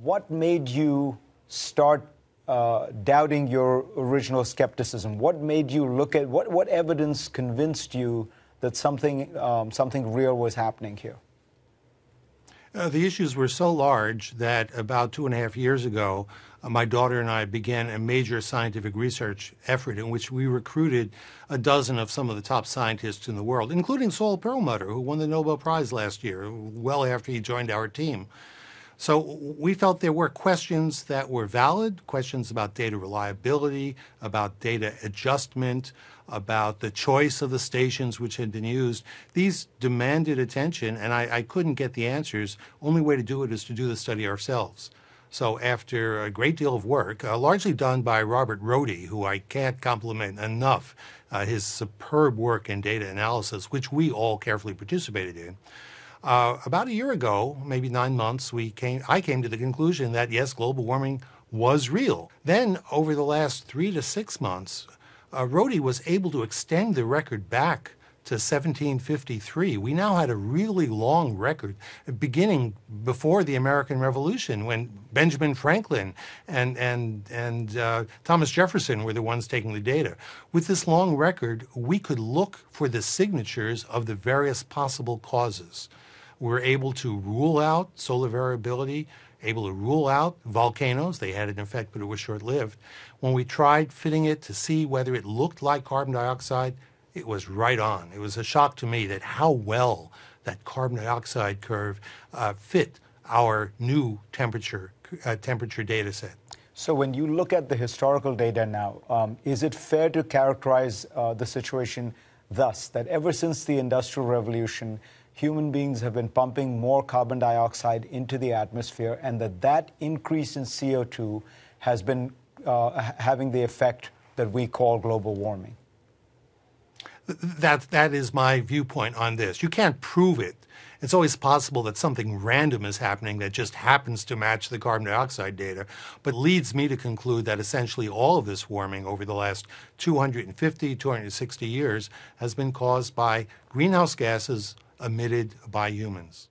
what made you start doubting your original skepticism? What made you look at, what evidence convinced you that something real was happening here? The issues were so large that about 2.5 years ago, my daughter and I began a major scientific research effort in which we recruited a dozen of some of the top scientists in the world, including Saul Perlmutter, who won the Nobel Prize last year, well after he joined our team. So we felt there were questions that were valid, questions about data reliability, about data adjustment, about the choice of the stations which had been used. These demanded attention, and I couldn't get the answers. Only way to do it is to do the study ourselves. So after a great deal of work, largely done by Robert Muller, who I can't compliment enough, his superb work in data analysis, which we all carefully participated in, about a year ago, maybe 9 months, I came to the conclusion that, yes, global warming was real. Then, over the last 3 to 6 months, Rode was able to extend the record back to 1753. We now had a really long record, beginning before the American Revolution, when Benjamin Franklin and Thomas Jefferson were the ones taking the data. With this long record, we could look for the signatures of the various possible causes. We're able to rule out solar variability, able to rule out volcanoes. They had an effect, but it was short-lived. When we tried fitting it to see whether it looked like carbon dioxide, it was right on. It was a shock to me that how well that carbon dioxide curve fit our new temperature data set. So when you look at the historical data now, is it fair to characterize the situation thus, that ever since the Industrial Revolution, human beings have been pumping more carbon dioxide into the atmosphere, and that increase in CO2 has been having the effect that we call global warming? That is my viewpoint on this. You can't prove it. It's always possible that something random is happening that just happens to match the carbon dioxide data, but leads me to conclude that essentially all of this warming over the last 250, 260 years has been caused by greenhouse gases emitted by humans.